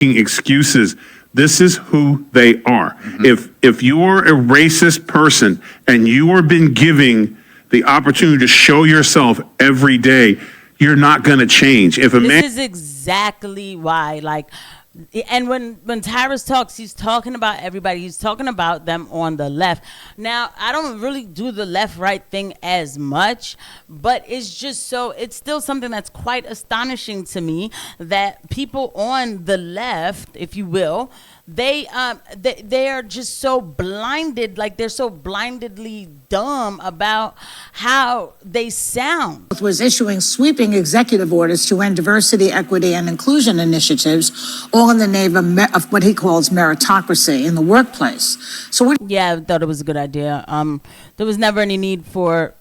excuses. This is who they are. If you're a racist person and you are been giving the opportunity to show yourself every day, you're not going to change. If a man This is exactly why, like, and when Tyrus talks, he's talking about everybody. He's talking about them on the left. Now, I don't really do the left-right thing as much, but it's just so, it's still something that's quite astonishing to me that people on the left, if you will, they are just so blinded, like they're so blindedly dumb about how they sound. Was issuing sweeping executive orders to end diversity, equity, and inclusion initiatives, all in the name of what he calls meritocracy in the workplace. So yeah, I thought it was a good idea. There was never any need for,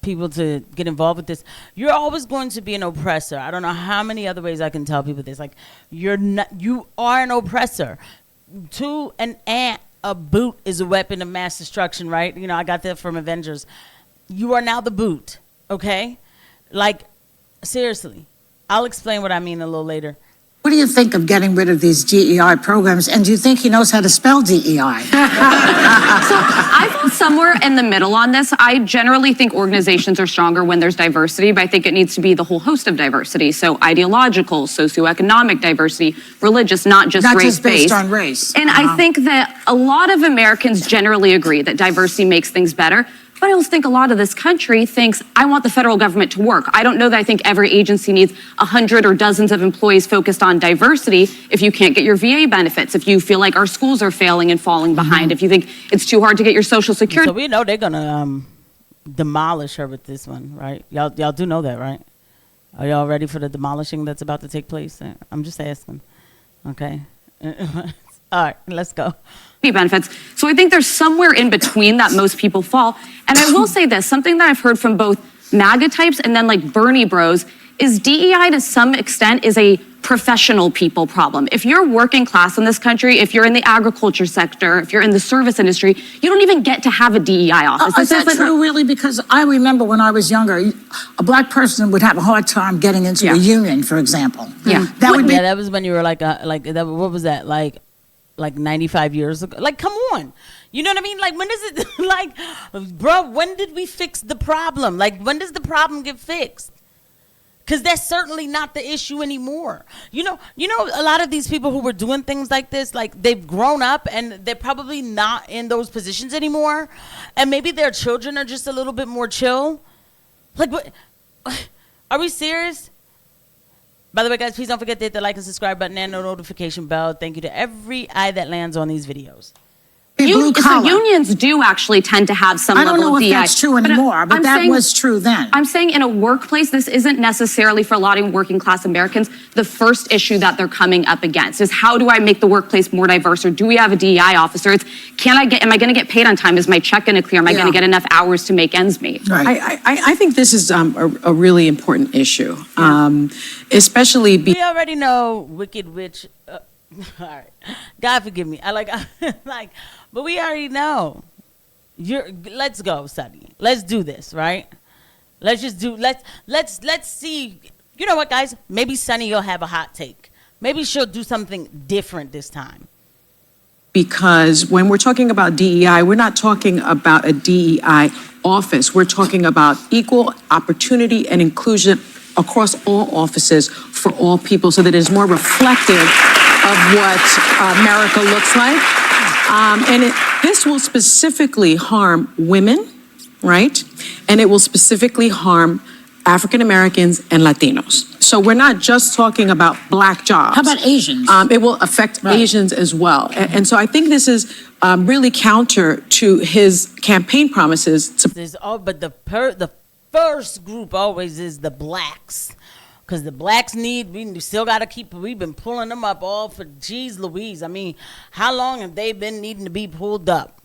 people to get involved with this. You're always going to be an oppressor. I don't know how many other ways I can tell people this. Like, you are an oppressor. To an ant, a boot is a weapon of mass destruction, right? I got that from Avengers. You are now the boot, okay? Like, seriously. I'll explain what I mean a little later. what do you think of getting rid of these DEI programs? And do you think he knows how to spell DEI? So I fall somewhere in the middle on this. I generally think organizations are stronger when there's diversity, but I think it needs to be the whole host of diversity. So ideological, socioeconomic diversity, religious, not just race-based. Based on race. And I think that a lot of Americans generally agree that diversity makes things better. But I also think a lot of this country thinks, I want the federal government to work. I don't know that I think every agency needs 100 or dozens of employees focused on diversity if you can't get your VA benefits, if you feel like our schools are failing and falling behind, if you think it's too hard to get your Social Security. So we know they're going to demolish her with this one, right? Y'all do know that, right? Are y'all ready for the demolishing that's about to take place? I'm just asking. Okay. All right, let's go. Benefits. So I think there's somewhere in between that most people fall. And I will say this, something that I've heard from both MAGA types and then like Bernie bros is DEI to some extent is a professional people problem. If you're working class in this country, if you're in the agriculture sector, if you're in the service industry, you don't even get to have a DEI office. Is that true, really? Because I remember when I was younger, a black person would have a hard time getting into a union, for example. Yeah. That was when you were like that, what was that, like 95 years ago? Like, come on. You know what I mean? Like, when is it, like, bro, when did we fix the problem? Like, when does the problem get fixed? Because that's certainly not the issue anymore. You know, a lot of these people who were doing things like this, like, they've grown up and they're probably not in those positions anymore. And maybe their children are just a little bit more chill. Like, what? Are we serious? By the way, guys, please don't forget to hit the like and subscribe button and the notification bell. Thank you to every eye that lands on these videos. So unions do actually tend to have some level of DEI. I don't know if that's true anymore, but that was true then. I'm saying in a workplace, this isn't necessarily for a lot of working class Americans. The first issue that they're coming up against is how do I make the workplace more diverse, or do we have a DEI officer? It's am I going to get paid on time? Is my check going to clear? Am I going to get enough hours to make ends meet? Right. I think this is a really important issue, especially we already know Wicked Witch. All right, God forgive me. But we already know. Let's go, Sunny. Let's do this, right? Let's see. You know what, guys? Maybe Sunny will have a hot take. Maybe she'll do something different this time. Because when we're talking about DEI, we're not talking about a DEI office. We're talking about equal opportunity and inclusion across all offices for all people, so that it's more reflective of what America looks like. This will specifically harm women, right? And it will specifically harm African Americans and Latinos. So we're not just talking about black jobs. How about Asians? It will affect Asians as well. And so I think this is really counter to his campaign promises. But the first group always is the blacks. Because the blacks we still got to we've been pulling them up all for, geez Louise. I mean, how long have they been needing to be pulled up?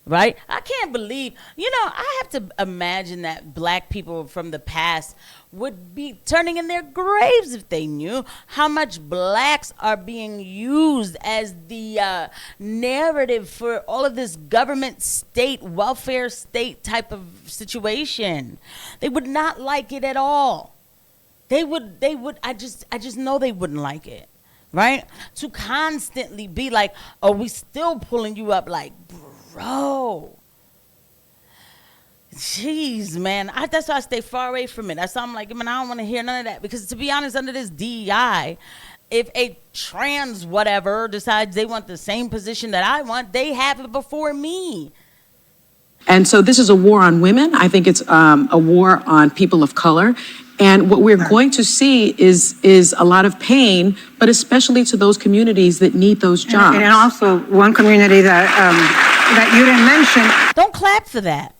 Right? I can't believe, I have to imagine that black people from the past would be turning in their graves if they knew how much blacks are being used as the narrative for all of this government state, welfare state type of situation. They would not like it at all. They would, I just know they wouldn't like it. right? To constantly be like, oh, we still pulling you up, like, bro. Jeez, man. That's why I stay far away from it. That's why I'm like, man, I don't want to hear none of that. Because to be honest, under this DEI, if a trans whatever decides they want the same position that I want, they have it before me. And so this is a war on women. I think it's a war on people of color. And what we're going to see is a lot of pain, but especially to those communities that need those jobs. And also one community that you didn't mention. Don't clap for that.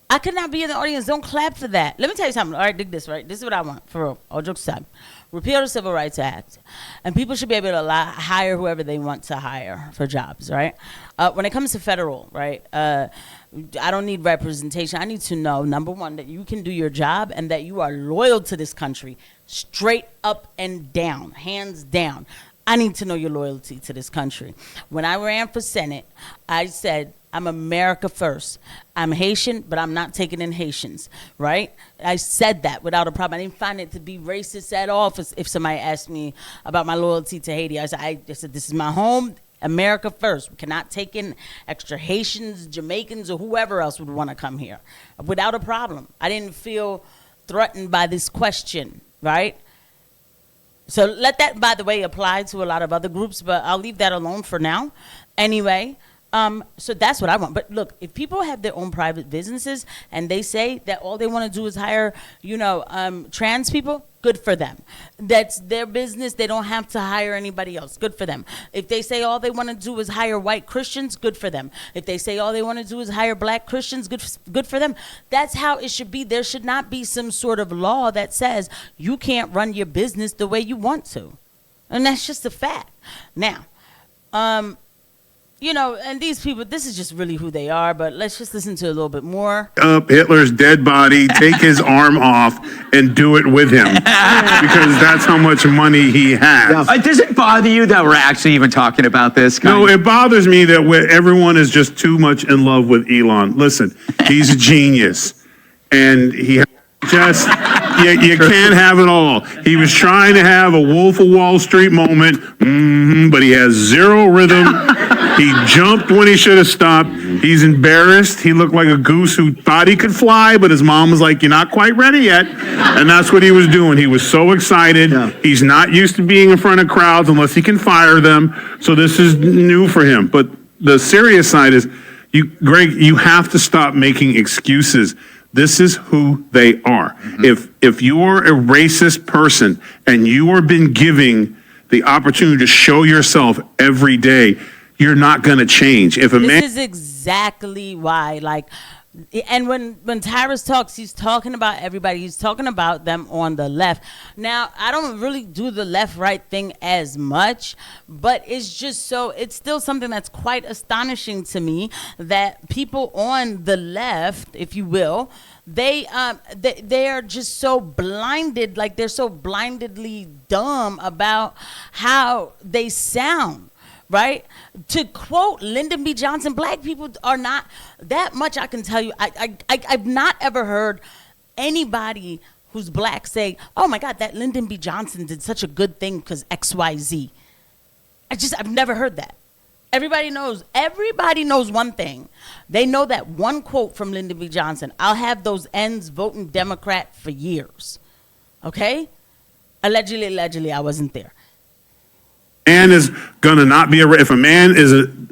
I could not be in the audience. Don't clap for that. Let me tell you something. All right, dig this, right? This is what I want, for real. All jokes aside. Repeal the Civil Rights Act. And people should be able to hire whoever they want to hire for jobs, right? When it comes to federal, right, I don't need representation. I need to know, number one, that you can do your job and that you are loyal to this country, straight up and down, hands down. I need to know your loyalty to this country. When I ran for Senate, I said, I'm America first. I'm Haitian, but I'm not taking in Haitians, right? I said that without a problem. I didn't find it to be racist at all if somebody asked me about my loyalty to Haiti. I said, this is my home, America first. We cannot take in extra Haitians, Jamaicans, or whoever else would want to come here without a problem. I didn't feel threatened by this question, right? So let that, by the way, apply to a lot of other groups, but I'll leave that alone for now. Anyway, so that's what I want. But look, if people have their own private businesses and they say that all they want to do is hire, trans people, good for them. That's their business. They don't have to hire anybody else. Good for them. If they say all they want to do is hire white Christians, good for them. If they say all they want to do is hire black Christians, good for them. That's how it should be. There should not be some sort of law that says you can't run your business the way you want to. And that's just a fact. Now, and these people, this is just really who they are, but let's just listen to a little bit more. Up Hitler's dead body, take his arm off, and do it with him. Because that's how much money he has. Does it bother you that we're actually even talking about this? No, it bothers me that everyone is just too much in love with Elon. Listen, he's a genius. And he just, you can't have it all. He was trying to have a Wolf of Wall Street moment, but he has zero rhythm. He jumped when he should have stopped. He's embarrassed. He looked like a goose who thought he could fly, but his mom was like, you're not quite ready yet. And that's what he was doing. He was so excited. Yeah. He's not used to being in front of crowds unless he can fire them. So this is new for him. But the serious side is, Greg, you have to stop making excuses. This is who they are. Mm-hmm. If you're a racist person and you are been giving the opportunity to show yourself every day, you're not going to change. If a man, this is exactly why, and when Tyrus talks, he's talking about everybody. He's talking about them on the left. Now, I don't really do the left-right thing as much, but it's still something that's quite astonishing to me that people on the left, if you will, they are just so blinded, like they're so blindedly dumb about how they sound. Right? To quote Lyndon B. Johnson, black people are not that much. I can tell you, I've not ever heard anybody who's black say, oh my God, that Lyndon B. Johnson did such a good thing because XYZ. I've never heard that. Everybody knows one thing. They know that one quote from Lyndon B. Johnson. I'll have those ends voting Democrat for years. Okay? Allegedly, I wasn't there. Man is gonna not be if a man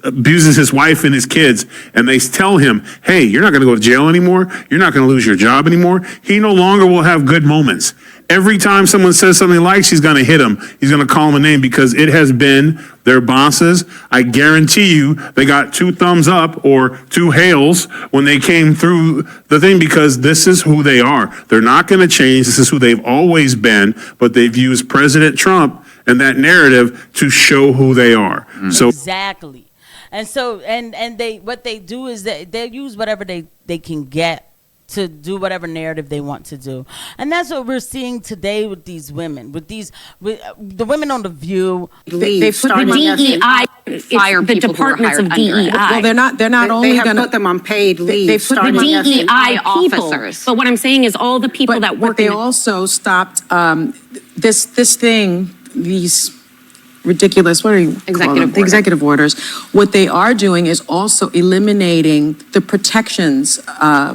abuses his wife and his kids, and they tell him, "Hey, you're not gonna go to jail anymore. You're not gonna lose your job anymore." He no longer will have good moments. Every time someone says something he likes, he's gonna hit him. He's gonna call him a name because it has been their bosses. I guarantee you, they got 2 thumbs up or 2 hails when they came through the thing because this is who they are. They're not gonna change. This is who they've always been. But they've used President Trump and that narrative to show who they are. So exactly. And so and they what they do is that they use whatever they can get to do whatever narrative they want to do. And that's what we're seeing today with these women, with the women on The View. They put the DEI fire the departments of DEI. Well, they're not only they have going to put them on paid leave. They put the DEI people. officers. But what I'm saying is all the people that work. But they also stopped this thing. These ridiculous, what are you call Executive them? The order. executive orders. What they are doing is also eliminating the protections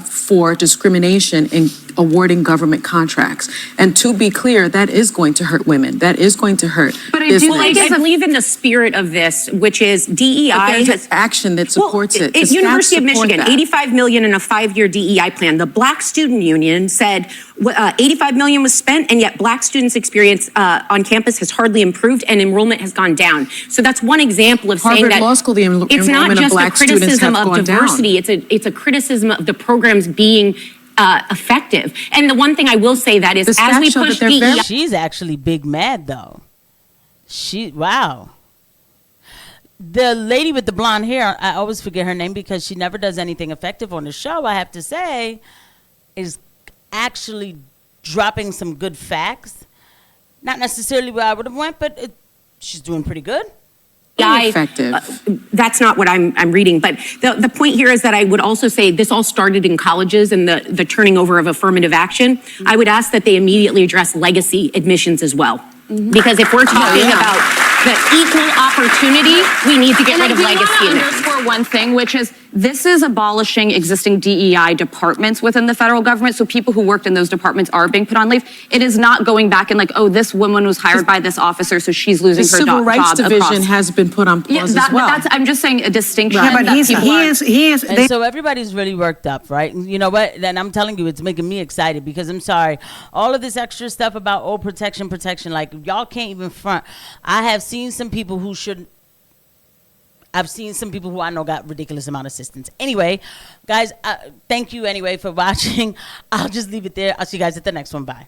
for discrimination in awarding government contracts. And to be clear, that is going to hurt women. That is going to hurt. But I do business. think I believe in the spirit of this, which is DEI But there's has. an action that supports it. The At stats University of support Michigan, that. 85 million in a 5-year DEI plan. The Black Student Union said 85 million was spent, and yet Black students' experience on campus has hardly improved, and enrollment has gone down. So that's one example of saying Harvard that Law School, the it's not enrollment of just a Black students criticism have of gone down. diversity. It's a criticism of the programs being effective. And the one thing I will say that is, The as stats we show that push they're DEI. very- She's actually big mad though. Wow. The lady with the blonde hair, I always forget her name because she never does anything effective on the show, I have to say, is actually dropping some good facts. Not necessarily where I would have went, but she's doing pretty good. Effective. That's not what I'm reading. But the point here is that I would also say this all started in colleges and the turning over of affirmative action. I would ask that they immediately address legacy admissions as well. Because if we're talking about the equal opportunity, we need to get And I rid of do legacy want to admissions. underscore one thing, which is this is abolishing existing DEI departments within the federal government. So people who worked in those departments are being put on leave. It is not going back and like, oh, this woman was hired by this officer, so she's losing The her Civil Rights job Division across. has been put on pause Yeah, as well. that's, I'm just saying a distinction. Yeah, but that people he are- is, And so everybody's really worked up, right? And you know what? And I'm telling you, it's making me excited because I'm sorry. All of this extra stuff about, oh, protection, like y'all can't even front. I have seen some people who should. I've seen some people who I know got ridiculous amount of assistance. Anyway, guys, thank you anyway for watching. I'll just leave it there. I'll see you guys at the next one. Bye.